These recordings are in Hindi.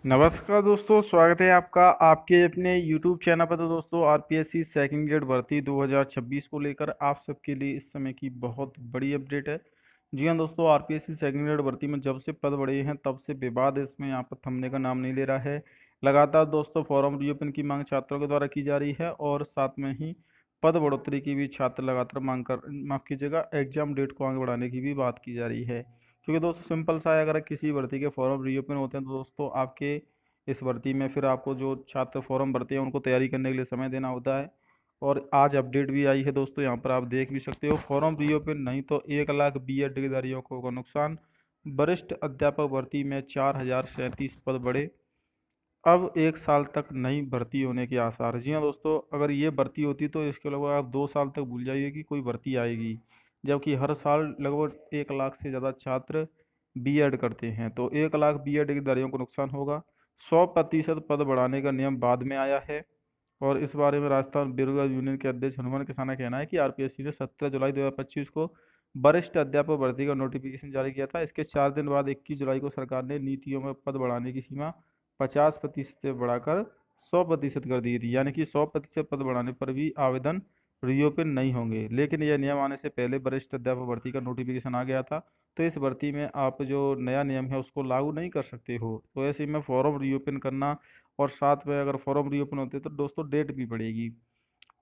नमस्कार दोस्तों, स्वागत है आपका आपके अपने YouTube चैनल पर। तो दोस्तों, आरपीएससी सेकंड ग्रेड भर्ती 2026 को लेकर आप सबके लिए इस समय की बहुत बड़ी अपडेट है। जी हाँ दोस्तों, आरपीएससी सेकंड ग्रेड भर्ती में जब से पद बढ़े हैं तब से विवाद इसमें यहाँ पर थमने का नाम नहीं ले रहा है। लगातार दोस्तों फॉर्म रीओपन की मांग छात्रों के द्वारा की जा रही है और साथ में ही पद बढ़ोतरी की भी छात्र लगातार मांग कर, माफ कीजिएगा, एग्जाम डेट को आगे बढ़ाने की भी बात की जा रही है। क्योंकि दोस्तों सिंपल सा है, अगर किसी भर्ती के फॉर्म रीओपन होते हैं तो दोस्तों आपके इस भर्ती में फिर आपको जो छात्र फॉर्म भरते हैं उनको तैयारी करने के लिए समय देना होता है। और आज अपडेट भी आई है दोस्तों, यहाँ पर आप देख भी सकते हो। फॉर्म रीओपन नहीं तो 1 लाख बीएड डिग्रीधारियों को होगा नुकसान। वरिष्ठ अध्यापक भर्ती में 4037 पद बढ़े। अब 1 साल तक नई भर्ती होने के आसार। जी हाँ दोस्तों, अगर ये भर्ती होती तो इसके अलावा आप 2 साल तक भूल जाइए कि कोई भर्ती आएगी। जबकि हर साल लगभग 1 लाख से ज़्यादा छात्र बीएड करते हैं, तो 1 लाख बीएड डिग्रीधारियों को नुकसान होगा। 100% पद बढ़ाने का नियम बाद में आया है। और इस बारे में राजस्थान बेरोजगार यूनियन के अध्यक्ष हनुमान किसान का कहना है कि आरपीएससी ने 17 जुलाई 2025 को वरिष्ठ अध्यापक भर्ती का नोटिफिकेशन जारी किया था। इसके 4 दिन बाद 21 जुलाई को सरकार ने नीतियों में पद बढ़ाने की सीमा 50% से बढ़ाकर 100% कर दी थी। यानी कि 100% पद बढ़ाने पर भी आवेदन रीओपन नहीं होंगे। लेकिन यह नियम आने से पहले वरिष्ठ अध्यापक भर्ती का नोटिफिकेशन आ गया था, तो इस भर्ती में आप जो नया नियम है उसको लागू नहीं कर सकते हो। तो ऐसे में फॉर्म रीओपन करना, और साथ में अगर फॉर्म रीओपन होते तो दोस्तों डेट भी बढ़ेगी।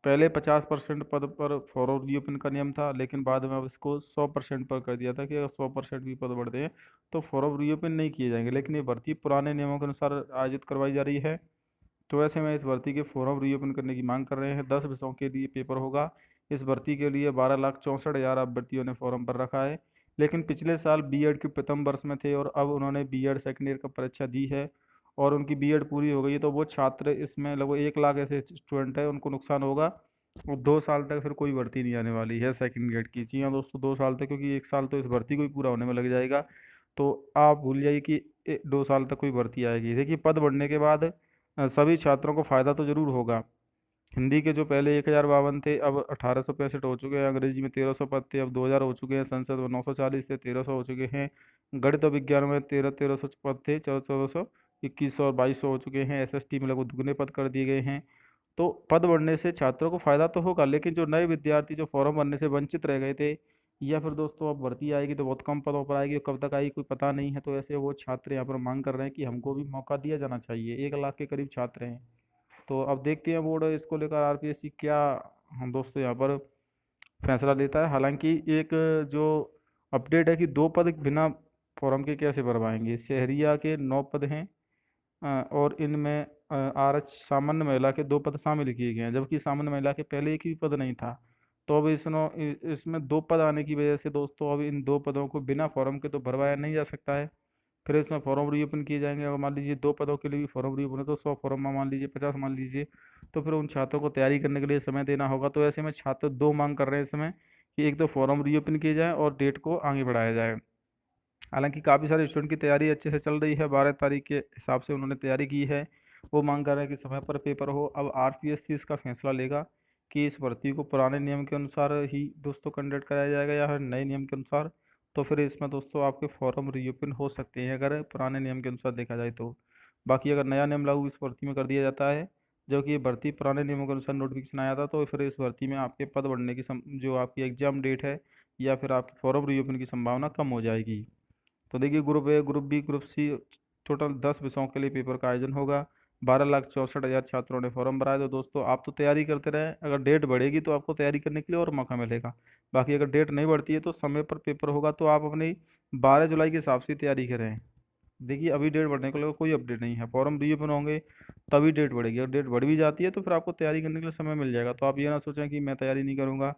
पहले 50% पद पर फॉर्म रीओपन का नियम था, लेकिन बाद में अब इसको 100% पर कर दिया था कि अगर 100% भी पद बढ़ते हैं तो फॉर्म रीओपन नहीं किए जाएंगे। लेकिन ये भर्ती पुराने नियमों के अनुसार आयोजित करवाई जा रही है। तो ऐसे में इस भर्ती के फॉर्म रीओपन करने की मांग कर रहे हैं। 10 विषयों के लिए पेपर होगा। इस भर्ती के लिए 12,64,000 अभ्यर्थियों ने फॉर्म भर रखा है। लेकिन पिछले साल बीएड के प्रथम वर्ष में थे और अब उन्होंने बीएड सेकेंड ईयर का परीक्षा दी है और उनकी बीएड पूरी हो गई है, तो वो छात्र इसमें लगभग 1 लाख ऐसे स्टूडेंट है, उनको नुकसान होगा। और 2 साल तक फिर कोई भर्ती नहीं आने वाली है सेकंड ग्रेड की। जी हाँ दोस्तों, 2 साल तक, क्योंकि 1 साल तो इस भर्ती को ही पूरा होने में लग जाएगा। तो आप भूल जाइए कि 2 साल तक कोई भर्ती आएगी। देखिए, पद बढ़ने के बाद सभी छात्रों को फायदा तो जरूर होगा। हिंदी के जो पहले 1052 थे अब 1865 हो चुके हैं। अंग्रेजी में 1300 पद थे, अब 2000 हो चुके हैं। संस्कृत में 940 थे, 1300 हो चुके हैं। गणित और विज्ञान में 1300 पद थे, 1400, 2100 और 2200 हो चुके हैं। एसएसटी में लगभग दुगने पद कर दिए गए हैं। तो पद बढ़ने से छात्रों को फायदा तो होगा, लेकिन जो नए विद्यार्थी जो फॉर्म भरने से वंचित रह गए थे, या फिर दोस्तों अब भर्ती आएगी तो बहुत कम पदों पर आएगी, और कब तक आएगी कोई पता नहीं है, तो ऐसे वो छात्र यहाँ पर मांग कर रहे हैं कि हमको भी मौका दिया जाना चाहिए। 1 लाख के करीब छात्र हैं। तो अब देखते हैं बोर्ड इसको लेकर आरपीएससी क्या, हम दोस्तों यहाँ पर फैसला लेता है। हालांकि एक जो अपडेट है कि 2 पद बिना फॉर्म के कैसे भरवाएंगे। शहरिया के 9 पद हैं, और इनमें आरएच सामान्य महिला के 2 पद शामिल किए गए हैं, जबकि सामान्य महिला के पहले एक भी पद नहीं था। तो अब इसमें 2 पद आने की वजह से दोस्तों अब इन 2 पदों को बिना फॉर्म के तो भरवाया नहीं जा सकता है। फिर इसमें फॉर्म रीओपन किए जाएंगे। अगर मान लीजिए 2 पदों के लिए भी फॉर्म रीओपन है तो 100 फॉर्म में मान लीजिए 50 मान लीजिए, तो फिर उन छात्रों को तैयारी करने के लिए समय देना होगा। तो ऐसे में छात्र दो मांग कर रहे हैं इस समय कि एक तो फॉर्म रीओपन किए जाए और डेट को आगे बढ़ाया जाए। हालांकि काफ़ी सारे स्टूडेंट की तैयारी अच्छे से चल रही है, 12 तारीख के हिसाब से उन्होंने तैयारी की है। वो मांग कर रहे हैं कि समय पर पेपर हो। अब आरपीएससी इसका फैसला लेगा कि इस भर्ती को पुराने नियम के अनुसार ही दोस्तों कंडक्ट कराया जाएगा या फिर नए नियम के अनुसार। तो फिर इसमें दोस्तों आपके फॉर्म रीओपन हो सकते हैं अगर पुराने नियम के अनुसार देखा जाए तो। बाकी अगर नया नियम लागू इस भर्ती में कर दिया जाता है, जो कि ये भर्ती पुराने नियमों के अनुसार नोटिफिकेशन आया था, तो फिर इस भर्ती में आपके पद बढ़ने की जो आपकी एग्जाम डेट है या फिर आपकी फॉर्म रीओपन की संभावना कम हो जाएगी। तो देखिए, group A, group B, group C, total 10 विषयों के लिए पेपर का आयोजन होगा। 12,64,000 छात्रों ने फॉर्म भरा है। तो दोस्तों आप तो तैयारी करते रहें, अगर डेट बढ़ेगी तो आपको तैयारी करने के लिए और मौका मिलेगा। बाकी अगर डेट नहीं बढ़ती है तो समय पर पेपर होगा, तो आप अपनी 12 जुलाई के हिसाब से तैयारी करें। देखिए, अभी डेट बढ़ने को लेकर कोई अपडेट नहीं है। फॉर्म रीओपन होंगे तभी डेट बढ़ेगी। अगर डेट बढ़ भी जाती है तो फिर आपको तैयारी करने के लिए समय मिल जाएगा। तो आप ये ना सोचें कि मैं तैयारी नहीं करूंगा।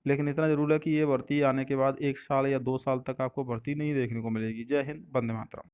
लेकिन इतना जरूर है कि ये भर्ती आने के बाद 1 साल या 2 साल तक आपको भर्ती नहीं देखने को मिलेगी। जय हिंद, वंदे मातरम।